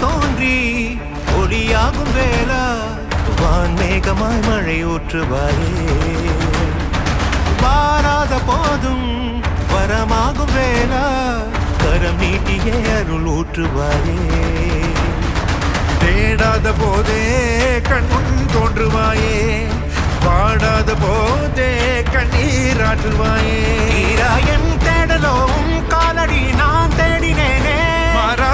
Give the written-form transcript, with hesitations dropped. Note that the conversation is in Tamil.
தோன்றி ஒளியாகும் வேளா வான்மேகமாய் மழை ஊற்றுவாயே வாராத போதும் வரமாகும் வேளா கரம் நீட்டியே அருள் ஊற்றுவாயே தேடாத போதே கண்முன் தோன்றுவாயே பாடாத போதே கண்ணீராற்றுவாயே என் தேடலும் காலடி நான் தேடினேனே மாறா